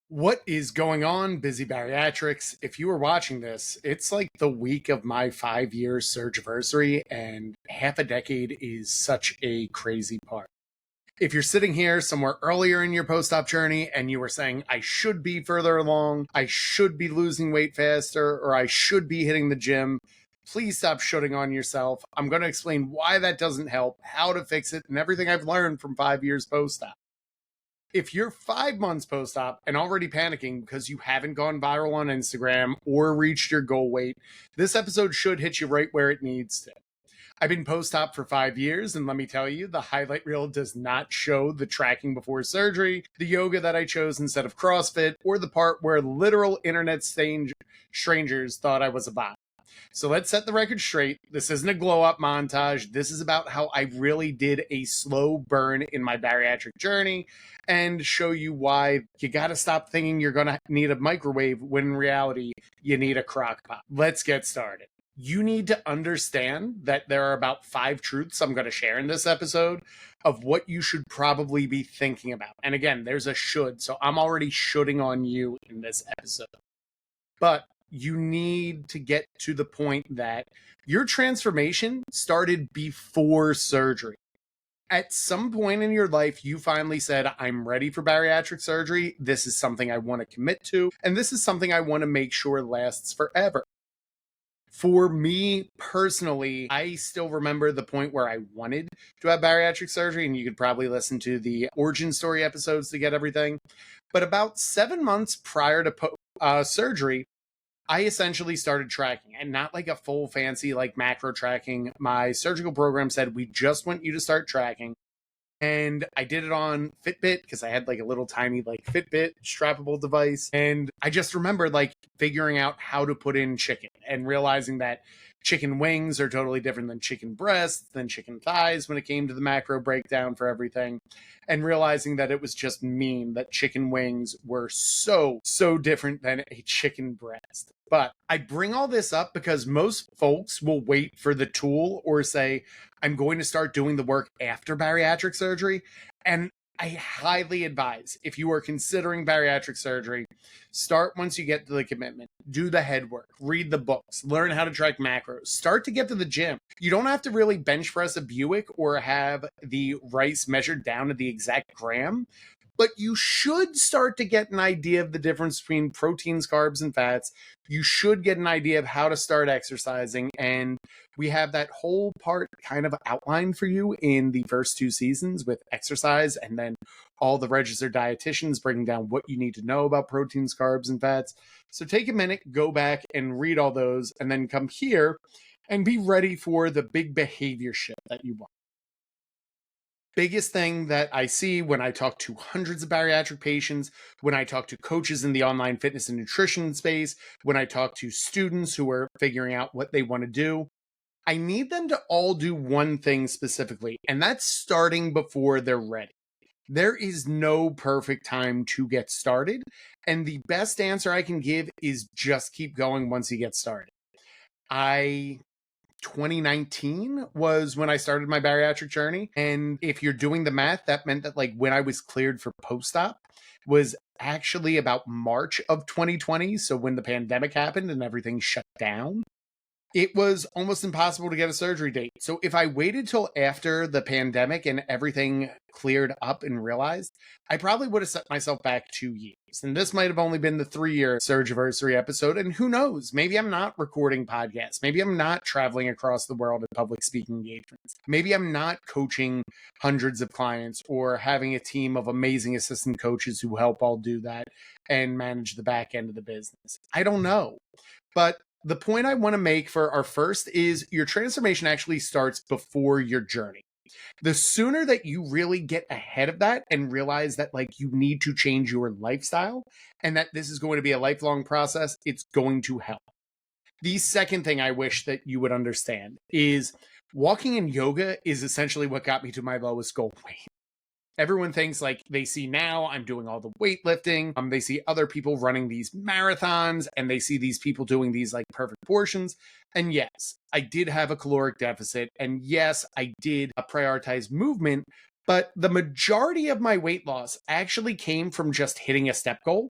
What is going on, busy bariatrics? If you are watching this, it's like the week of my 5 year surgiversary, and half a decade is such a crazy part. If you're sitting here somewhere earlier in your post op journey and you were saying, I should be further along, I should be losing weight faster, or I should be hitting the gym, please stop shooting on yourself. I'm going to explain why that doesn't help, how to fix it, and everything I've learned from 5 years post op. If you're 5 months post op and already panicking because you haven't gone viral on Instagram or reached your goal weight, this episode should hit you right where it needs to. I've been post op for 5 years, and let me tell you, the highlight reel does not show the tracking before surgery, the yoga that I chose instead of CrossFit, or the part where literal internet strangers thought I was a bot. So let's set the record straight. This isn't a glow up montage. This is about how I really did a slow burn in my bariatric journey and show you why you got to stop thinking you're going to need a microwave when in reality you need a crock pot. Let's get started. You need to understand that there are about 5 truths I'm going to share in this episode of what you should probably be thinking about. And again, there's a should, so I'm already shoulding on you in this episode. But you need to get to the point that your transformation started before surgery. At some point in your life, you finally said, I'm ready for bariatric surgery. This is something I want to commit to, and this is something I want to make sure lasts forever. For me personally, I still remember the point where I wanted to have bariatric surgery, and you could probably listen to the origin story episodes to get everything. But about 7 months prior to surgery, I essentially started tracking, and not like a full fancy like macro tracking. My surgical program said, we just want you to start tracking. And I did it on Fitbit because I had like a little tiny like Fitbit strappable device. And I just remember like figuring out how to put in chicken and realizing that chicken wings are totally different than chicken breasts, than chicken thighs when it came to the macro breakdown for everything. And realizing that it was just mean that chicken wings were so different than a chicken breast. But I bring all this up because most folks will wait for the tool or say, I'm going to start doing the work after bariatric surgery. And I highly advise, if you are considering bariatric surgery, start once you get to the commitment. Do the head work, read the books, learn how to track macros, start to get to the gym. You don't have to really bench press a Buick or have the rice measured down to the exact gram, but you should start to get an idea of the difference between proteins, carbs, and fats. You should get an idea of how to start exercising. And we have that whole part kind of outlined for you in the first 2 seasons with exercise, and then all the registered dietitians breaking down what you need to know about proteins, carbs, and fats. So take a minute, go back and read all those, and then come here and be ready for the big behavior shift that you want. Biggest thing that I see when I talk to hundreds of bariatric patients, when I talk to coaches in the online fitness and nutrition space, when I talk to students who are figuring out what they want to do, I need them to all do one thing specifically, and that's starting before they're ready. There is no perfect time to get started, and the best answer I can give is just keep going once you get started. 2019 was when I started my bariatric journey. And if you're doing the math, that meant that like when I was cleared for post-op was actually about March of 2020. So when the pandemic happened and everything shut down, it was almost impossible to get a surgery date. So if I waited till after the pandemic and everything cleared up and realized, I probably would have set myself back 2 years. And this might have only been the 3-year surgiversary episode. And who knows, maybe I'm not recording podcasts. Maybe I'm not traveling across the world at public speaking engagements. Maybe I'm not coaching hundreds of clients or having a team of amazing assistant coaches who help all do that and manage the back end of the business. I don't know. But the point I want to make for our first is your transformation actually starts before your journey. The sooner that you really get ahead of that and realize that like you need to change your lifestyle and that this is going to be a lifelong process, it's going to help. The second thing I wish that you would understand is walking in yoga is essentially what got me to my lowest goal weight. Everyone thinks like they see now I'm doing all the weightlifting. They see other people running these marathons and they see these people doing these like perfect portions. And yes, I did have a caloric deficit. And yes, I did prioritize movement. But the majority of my weight loss actually came from just hitting a step goal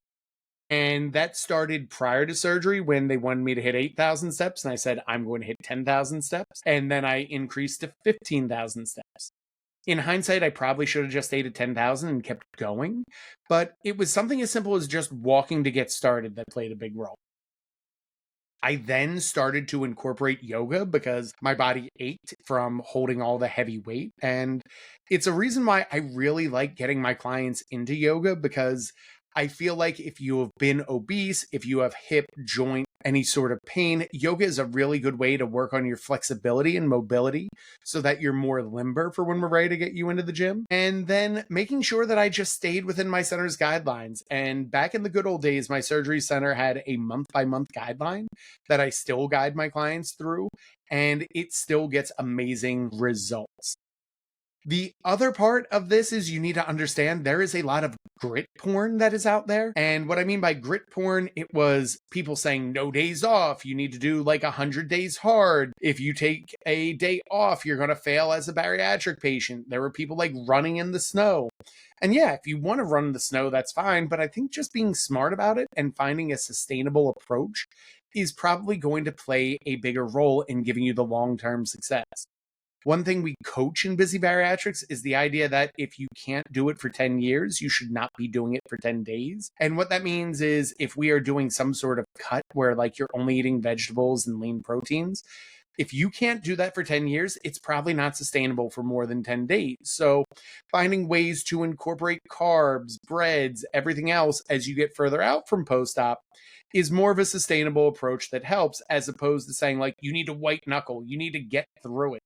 And that started prior to surgery when they wanted me to hit 8,000 steps. And I said, I'm going to hit 10,000 steps. And then I increased to 15,000 steps. In hindsight, I probably should have just stayed at 10,000 and kept going. But it was something as simple as just walking to get started that played a big role. I then started to incorporate yoga because my body ached from holding all the heavy weight. And it's a reason why I really like getting my clients into yoga, because I feel like if you have been obese, if you have hip, joint, any sort of pain, yoga is a really good way to work on your flexibility and mobility so that you're more limber for when we're ready to get you into the gym. And then making sure that I just stayed within my center's guidelines. And back in the good old days, my surgery center had a month by month guideline that I still guide my clients through, and it still gets amazing results. The other part of this is you need to understand there is a lot of grit porn that is out there. And what I mean by grit porn, it was people saying no days off. You need to do like 100 days hard. If you take a day off, you're going to fail as a bariatric patient. There were people like running in the snow. And yeah, if you want to run in the snow, that's fine. But I think just being smart about it and finding a sustainable approach is probably going to play a bigger role in giving you the long-term success. One thing we coach in Busy Bariatrics is the idea that if you can't do it for 10 years, you should not be doing it for 10 days. And what that means is if we are doing some sort of cut where like you're only eating vegetables and lean proteins, if you can't do that for 10 years, it's probably not sustainable for more than 10 days. So finding ways to incorporate carbs, breads, everything else as you get further out from post-op is more of a sustainable approach that helps, as opposed to saying like, you need to white knuckle, you need to get through it.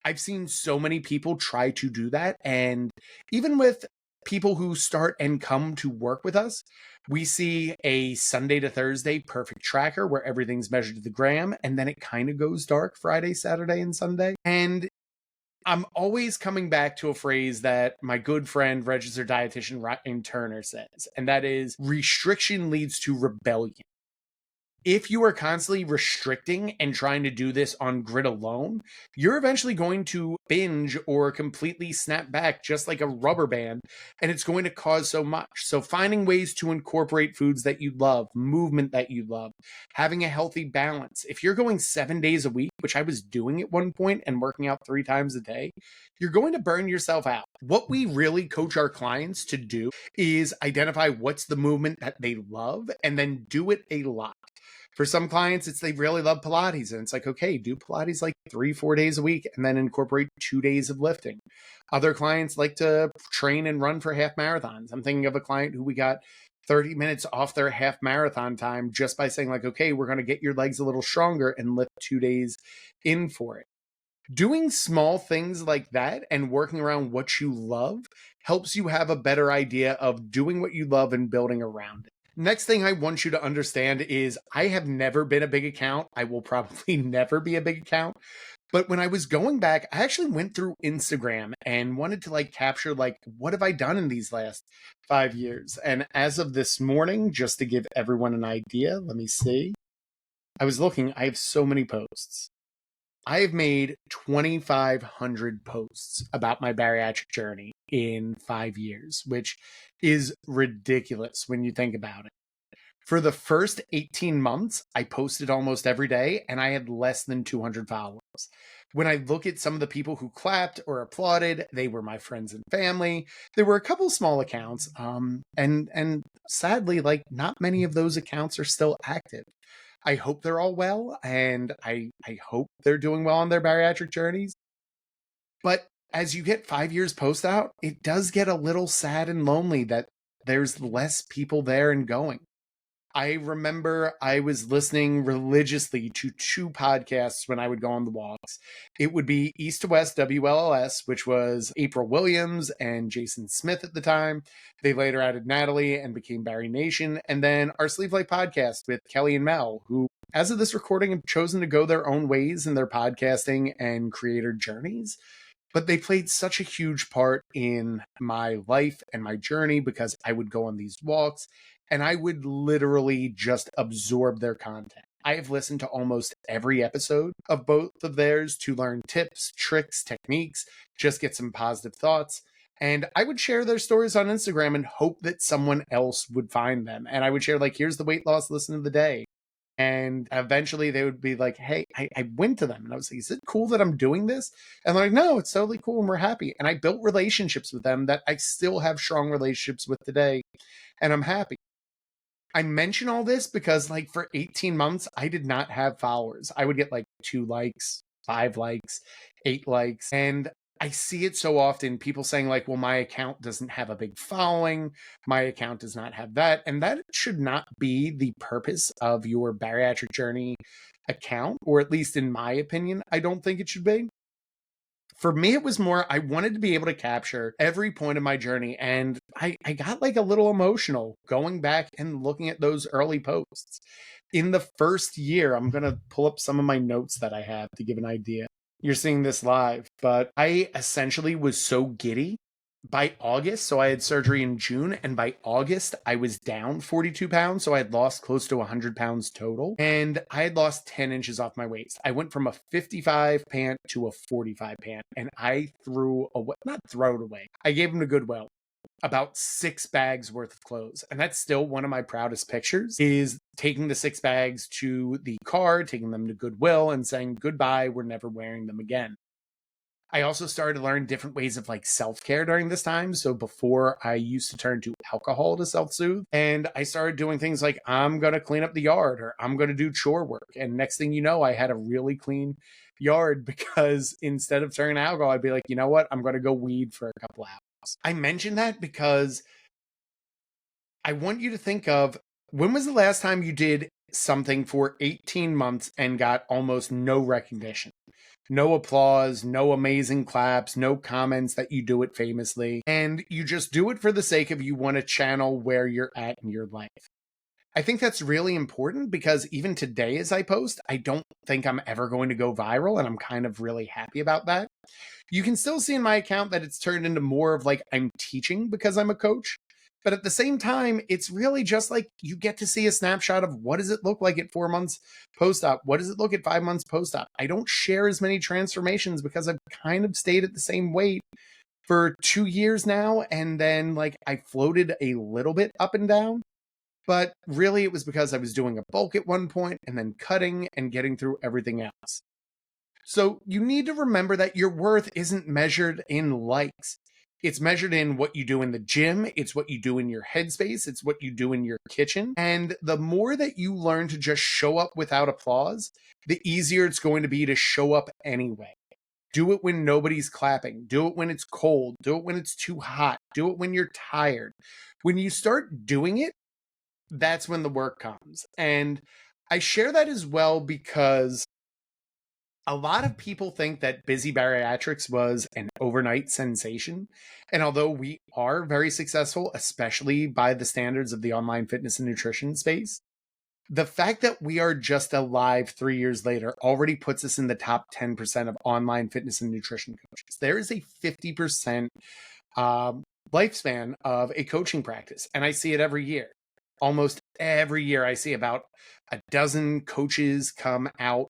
I've seen so many people try to do that. And even with people who start and come to work with us, we see a Sunday to Thursday perfect tracker where everything's measured to the gram. And then it kind of goes dark Friday, Saturday, and Sunday. And I'm always coming back to a phrase that my good friend, registered dietitian Ryan Turner says, and that is restriction leads to rebellion. If you are constantly restricting and trying to do this on grit alone, you're eventually going to binge or completely snap back just like a rubber band, and it's going to cause so much. So finding ways to incorporate foods that you love, movement that you love, having a healthy balance. If you're going 7 days a week, which I was doing at one point, and working out 3 times a day, you're going to burn yourself out. What we really coach our clients to do is identify what's the movement that they love and then do it a lot. For some clients, it's they really love Pilates, and it's like, okay, do Pilates like 3-4 days a week and then incorporate 2 days of lifting. Other clients like to train and run for half marathons. I'm thinking of a client who we got 30 minutes off their half marathon time just by saying like, okay, we're going to get your legs a little stronger and lift 2 days in for it. Doing small things like that and working around what you love helps you have a better idea of doing what you love and building around it. Next thing I want you to understand is I have never been a big account. I will probably never be a big account. But when I was going back, I actually went through Instagram and wanted to like capture like, what have I done in these last 5 years? And as of this morning, just to give everyone an idea, let me see. I was looking, I have so many posts. I have made 2,500 posts about my bariatric journey in 5 years, which is ridiculous when you think about it. For the first 18 months, I posted almost every day and I had less than 200 followers. When I look at some of the people who clapped or applauded, they were my friends and family. There were a couple small accounts, and sadly, like not many of those accounts are still active. I hope they're all well, and I hope they're doing well on their bariatric journeys. But as you get 5 years post out, it does get a little sad and lonely that there's less people there and going. I remember I was listening religiously to 2 podcasts when I would go on the walks. It would be East to West WLS, which was April Williams and Jason Smith at the time. They later added Natalie and became Barry Nation. And then our Sleeve Light podcast with Kelly and Mel, who, as of this recording, have chosen to go their own ways in their podcasting and creator journeys. But they played such a huge part in my life and my journey because I would go on these walks and I would literally just absorb their content. I have listened to almost every episode of both of theirs to learn tips, tricks, techniques, just get some positive thoughts. And I would share their stories on Instagram and hope that someone else would find them. And I would share, like, here's the weight loss listen of the day. And eventually they would be like, hey, I went to them and I was like, is it cool that I'm doing this? And they're like, no, it's totally cool and we're happy. And I built relationships with them that I still have strong relationships with today. And I'm happy. I mention all this because, like, for 18 months, I did not have followers. I would get like 2 likes, 5 likes, 8 likes. And I see it so often, people saying, like, well, my account doesn't have a big following. My account does not have that. And that should not be the purpose of your bariatric journey account, or at least in my opinion, I don't think it should be. For me, it was more, I wanted to be able to capture every point of my journey. And I got like a little emotional going back and looking at those early posts. In the first year, I'm going to pull up some of my notes that I have to give an idea. You're seeing this live, but I essentially was so giddy by August. So I had surgery in June, and by August, I was down 42 pounds. So I had lost close to 100 pounds total, and I had lost 10 inches off my waist. I went from a 55 pant to a 45 pant, and I threw away, not throw it away, I gave them to Goodwill. About 6 bags worth of clothes. And that's still one of my proudest pictures, is taking the 6 bags to the car, taking them to Goodwill and saying goodbye, we're never wearing them again. I also started to learn different ways of like self-care during this time. So before, I used to turn to alcohol to self-soothe, and I started doing things like, I'm going to clean up the yard, or I'm going to do chore work. And next thing you know, I had a really clean yard because instead of turning to alcohol, I'd be like, you know what? I'm going to go weed for a couple hours. I mention that because I want you to think of, when was the last time you did something for 18 months and got almost no recognition? No applause, no amazing claps, no comments that you do it famously. And you just do it for the sake of, you want to channel where you're at in your life. I think that's really important because even today as I post, I don't think I'm ever going to go viral, and I'm kind of really happy about that. You can still see in my account that it's turned into more of like, I'm teaching because I'm a coach. But at the same time, it's really just like, you get to see a snapshot of, what does it look like at 4 months post-op? What does it look at 5 months post-op? I don't share as many transformations because I've kind of stayed at the same weight for 2 years now. And then like, I floated a little bit up and down. But really, it was because I was doing a bulk at one point and then cutting and getting through everything else. So you need to remember that your worth isn't measured in likes. It's measured in what you do in the gym. It's what you do in your headspace. It's what you do in your kitchen. And the more that you learn to just show up without applause, the easier it's going to be to show up anyway. Do it when nobody's clapping. Do it when it's cold. Do it when it's too hot. Do it when you're tired. When you start doing it, that's when the work comes. And I share that as well because a lot of people think that Busy Bariatrics was an overnight sensation. And although we are very successful, especially by the standards of the online fitness and nutrition space, the fact that we are just alive 3 years later already puts us in the top 10% of online fitness and nutrition coaches. There is a 50% lifespan of a coaching practice, and I see it every year. Almost every year, I see about a dozen coaches come out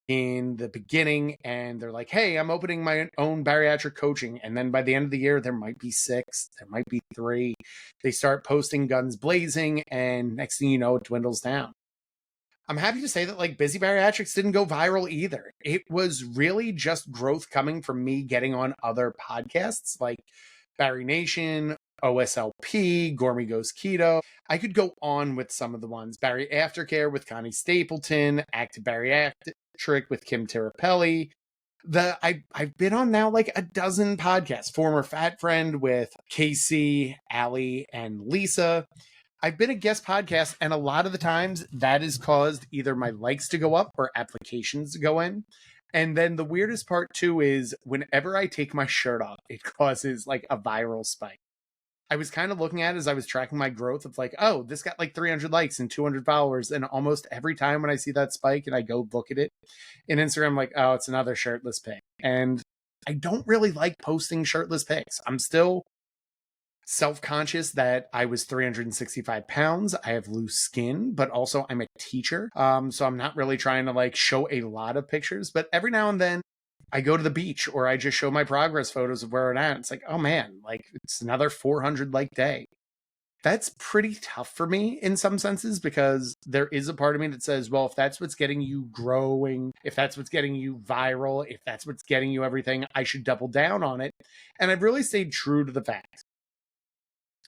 in the beginning and they're like, hey, I'm opening my own bariatric coaching. And then by the end of the year, there might be 6, there might be 3. They start posting guns blazing, and next thing you know, it dwindles down. I'm happy to say that like Busy Bariatrics didn't go viral either. It was really just growth coming from me getting on other podcasts like Barry Nation, OSLP, Gourmet Goes Keto. I could go on with some of the ones. Barry Aftercare with Connie Stapleton, Active Bariatric with Kim Tirapelli. I've been on now like a dozen podcasts. Former Fat Friend with Casey, Allie, and Lisa. I've been a guest podcast, and a lot of the times that has caused either my likes to go up or applications to go in. And then the weirdest part too is whenever I take my shirt off, it causes like a viral spike. I was kind of looking at it as I was tracking my growth of like, oh, this got like 300 likes and 200 followers. And almost every time when I see that spike and I go look at it in Instagram, I'm like, oh, it's another shirtless pic. And I don't really like posting shirtless pics. I'm still self-conscious that I was 365 pounds. I have loose skin, but also I'm a teacher. So I'm not really trying to like show a lot of pictures, but every now and then I go to the beach or I just show my progress photos of where I'm at. It's like, oh man, like it's another 400 like day. That's pretty tough for me in some senses because there is a part of me that says, well, if that's what's getting you growing, if that's what's getting you viral, if that's what's getting you everything, I should double down on it. And I've really stayed true to the fact.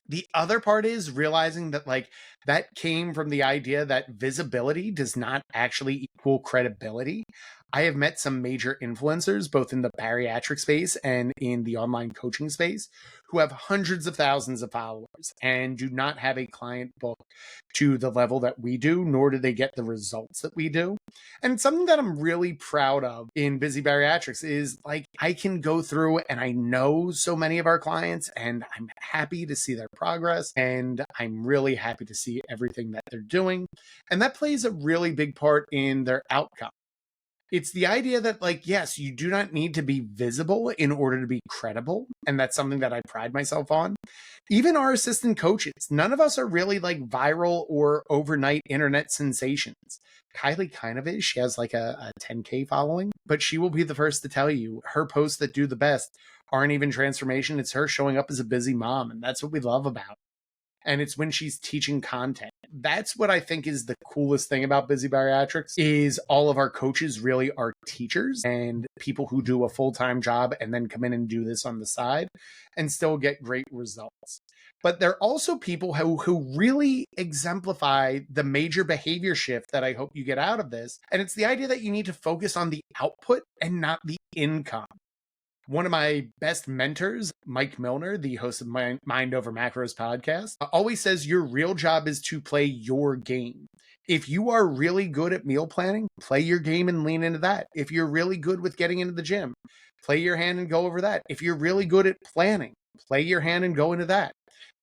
The other part is realizing that like that came from the idea that visibility does not actually equal credibility. I have met some major influencers, both in the bariatric space and in the online coaching space, who have hundreds of thousands of followers and do not have a client book to the level that we do, nor do they get the results that we do. And something that I'm really proud of in Busy Bariatrics is like I can go through and I know so many of our clients and I'm happy to see their progress and I'm really happy to see everything that they're doing. And that plays a really big part in their outcome. It's the idea that, like, yes, you do not need to be visible in order to be credible. And that's something that I pride myself on. Even our assistant coaches, none of us are really like viral or overnight internet sensations. Kylie kind of is. She has like a 10K following, but she will be the first to tell you her posts that do the best aren't even transformation. It's her showing up as a busy mom. And that's what we love about it. And it's when she's teaching content. That's what I think is the coolest thing about Busy Bariatrics is all of our coaches really are teachers and people who do a full-time job and then come in and do this on the side and still get great results. But they're also people who really exemplify the major behavior shift that I hope you get out of this. And it's the idea that you need to focus on the output and not the income. One of my best mentors, Mike Milner, the host of Mind Over Macros podcast, always says your real job is to play your game. If you are really good at meal planning, play your game and lean into that. If you're really good with getting into the gym, play your hand and go over that. If you're really good at planning, play your hand and go into that.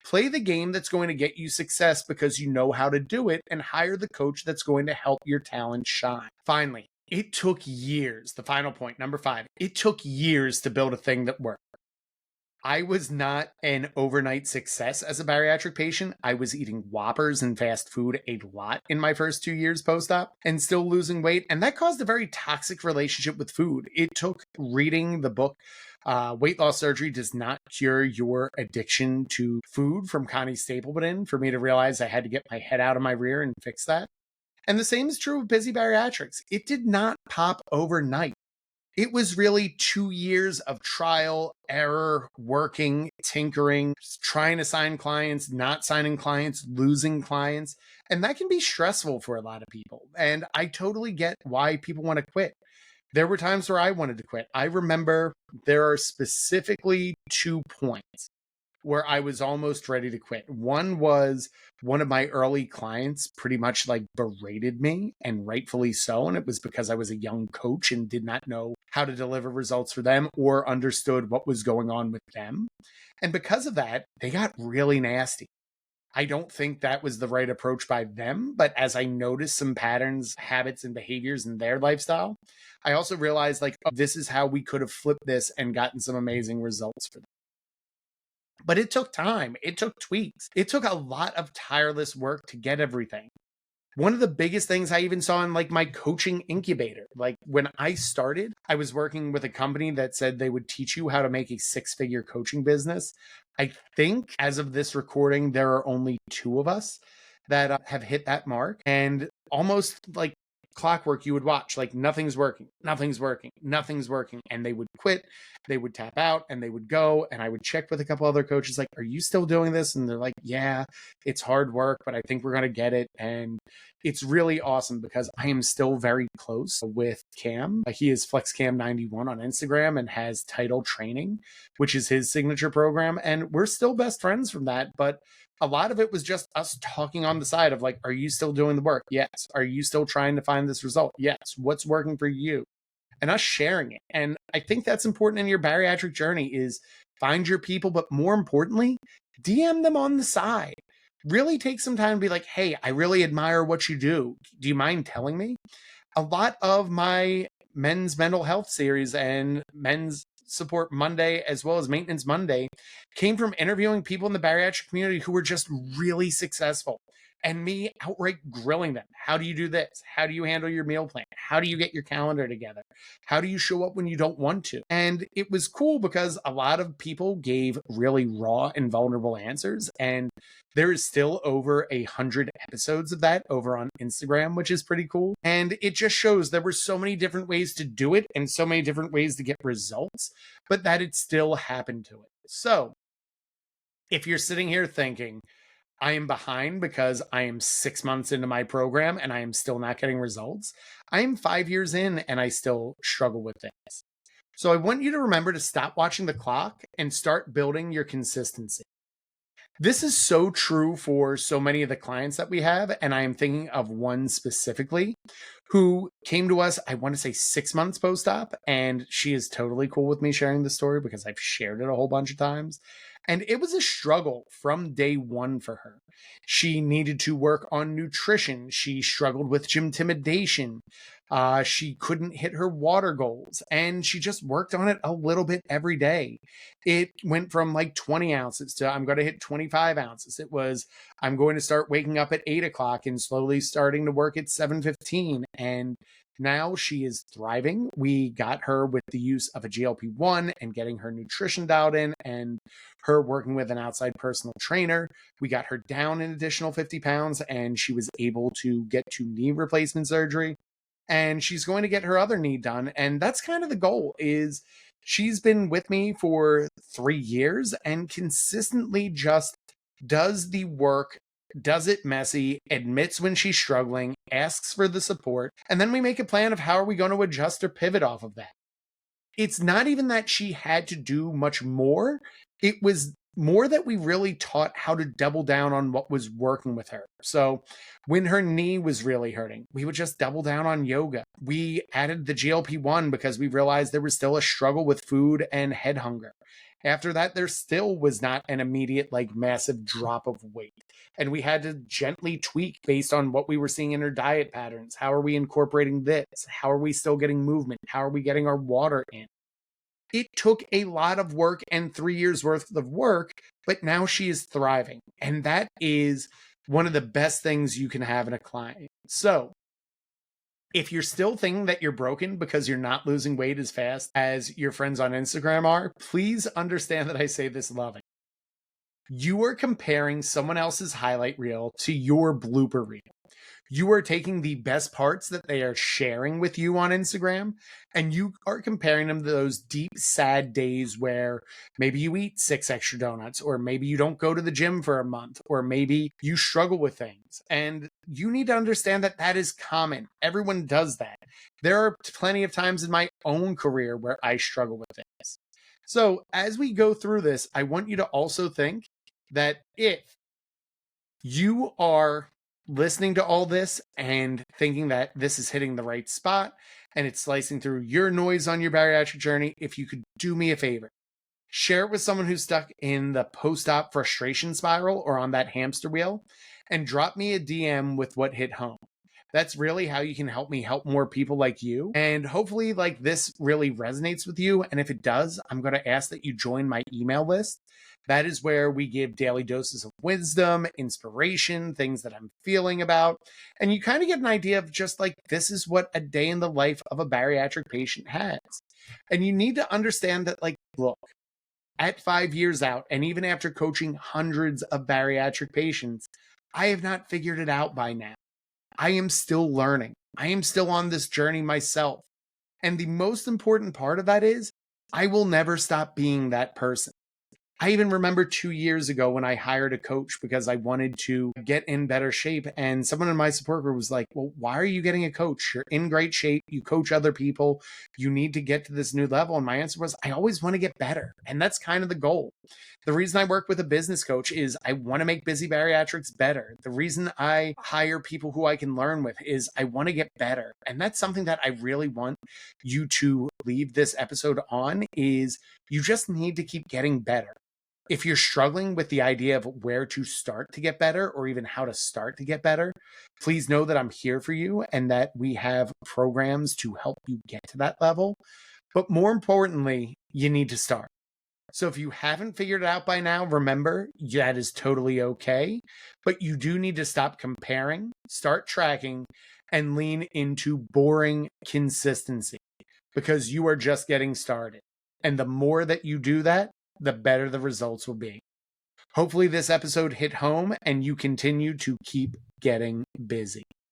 Play the game that's going to get you success because you know how to do it and hire the coach that's going to help your talent shine. Finally, it took years. The final point, number 5, it took years to build a thing that worked. I was not an overnight success as a bariatric patient. I was eating Whoppers and fast food a lot in my first 2 years post-op and still losing weight. And that caused a very toxic relationship with food. It took reading the book, Weight Loss Surgery Does Not Cure Your Addiction to Food from Connie Stapleton for me to realize I had to get my head out of my rear and fix that. And the same is true of Busy Bariatrics. It did not pop overnight. It was really 2 years of trial, error, working, tinkering, trying to sign clients, not signing clients, losing clients. And that can be stressful for a lot of people. And I totally get why people want to quit. There were times where I wanted to quit. I remember there are specifically 2 points where I was almost ready to quit. One was one of my early clients pretty much like berated me, and rightfully so. And it was because I was a young coach and did not know how to deliver results for them or understood what was going on with them. And because of that, they got really nasty. I don't think that was the right approach by them, but as I noticed some patterns, habits, and behaviors in their lifestyle, I also realized like, oh, this is how we could have flipped this and gotten some amazing results for them. But it took time. It took tweaks. It took a lot of tireless work to get everything. One of the biggest things I even saw in like my coaching incubator, like when I started, I was working with a company that said they would teach you how to make a 6-figure coaching business. I think as of this recording, there are only 2 of us that have hit that mark, and almost like clockwork, you would watch like nothing's working, and they would quit, they would tap out, and they would go. And I would check with a couple other coaches like, are you still doing this? And they're like, yeah, it's hard work, but I think we're going to get it. And it's really awesome because I am still very close with Cam. He is FlexCam91 on Instagram and has Title Training, which is his signature program, and we're still best friends from that. But a lot of it was just us talking on the side of like, are you still doing the work? Yes. Are you still trying to find this result? Yes. What's working for you? And us sharing it. And I think that's important in your bariatric journey is find your people, but more importantly, DM them on the side. Really take some time to be like, hey, I really admire what you do. Do you mind telling me? A lot of my men's mental health series and men's Support Monday, as well as Maintenance Monday, came from interviewing people in the bariatric community who were just really successful and me outright grilling them. How do you do this? How do you handle your meal plan? How do you get your calendar together? How do you show up when you don't want to? And it was cool because a lot of people gave really raw and vulnerable answers. And there is still over 100 episodes of that over on Instagram, which is pretty cool. And it just shows there were so many different ways to do it and so many different ways to get results, but that it still happened to it. So if you're sitting here thinking, I am behind because I am 6 months into my program and I am still not getting results, I am 5 years in and I still struggle with things. So I want you to remember to stop watching the clock and start building your consistency. This is so true for so many of the clients that we have, and I am thinking of one specifically who came to us, I want to say 6 months post-op, and she is totally cool with me sharing the story because I've shared it a whole bunch of times. And it was a struggle from day one for her. She needed to work on nutrition. She struggled with gym intimidation. She couldn't hit her water goals, and she just worked on it a little bit every day. It went from like 20 ounces to I'm going to hit 25 ounces. It was I'm going to start waking up at 8 o'clock and slowly starting to work at 7:15. And now she is thriving. We got her with the use of a GLP-1 and getting her nutrition dialed in and her working with an outside personal trainer. We got her down an additional 50 pounds and she was able to get to knee replacement surgery. And she's going to get her other knee done. And that's kind of the goal. Is she's been with me for 3 years and consistently just does the work, does it messy, admits when she's struggling, asks for the support, and then we make a plan of how are we going to adjust or pivot off of that. It's not even that she had to do much more. It was more that we really taught how to double down on what was working with her. So when her knee was really hurting, we would just double down on yoga. We added the GLP-1 because we realized there was still a struggle with food and head hunger. After that, there still was not an immediate, like, massive drop of weight. And we had to gently tweak based on what we were seeing in her diet patterns. How are we incorporating this? How are we still getting movement? How are we getting our water in? It took a lot of work and 3 years worth of work, but now she is thriving. And that is one of the best things you can have in a client. So if you're still thinking that you're broken because you're not losing weight as fast as your friends on Instagram are, please understand that I say this loving. You are comparing someone else's highlight reel to your blooper reel. You are taking the best parts that they are sharing with you on Instagram, and you are comparing them to those deep, sad days where maybe you eat 6 extra donuts, or maybe you don't go to the gym for a month, or maybe you struggle with things. And you need to understand that that is common. Everyone does that. There are plenty of times in my own career where I struggle with things. So as we go through this, I want you to also think that if you are listening to all this and thinking that this is hitting the right spot and it's slicing through your noise on your bariatric journey, if you could do me a favor, share it with someone who's stuck in the post-op frustration spiral or on that hamster wheel, and drop me a DM with what hit home. That's really how you can help me help more people like you. And hopefully, like, this really resonates with you. And if it does, I'm going to ask that you join my email list. That is where we give daily doses of wisdom, inspiration, things that I'm feeling about. And you kind of get an idea of just like, this is what a day in the life of a bariatric patient has. And you need to understand that, like, look, at 5 years out, and even after coaching hundreds of bariatric patients, I have not figured it out by now. I am still learning. I am still on this journey myself. And the most important part of that is I will never stop being that person. I even remember 2 years ago when I hired a coach because I wanted to get in better shape. And someone in my support group was like, well, why are you getting a coach? You're in great shape. You coach other people. You need to get to this new level. And my answer was, I always want to get better. And that's kind of the goal. The reason I work with a business coach is I want to make busy bariatrics better. The reason I hire people who I can learn with is I want to get better. And that's something that I really want you to leave this episode on, is you just need to keep getting better. If you're struggling with the idea of where to start to get better, or even how to start to get better, please know that I'm here for you and that we have programs to help you get to that level. But more importantly, you need to start. So if you haven't figured it out by now, remember that is totally okay. But you do need to stop comparing, start tracking, and lean into boring consistency because you are just getting started. And the more that you do that, the better the results will be. Hopefully, this episode hit home and you continue to keep getting busy.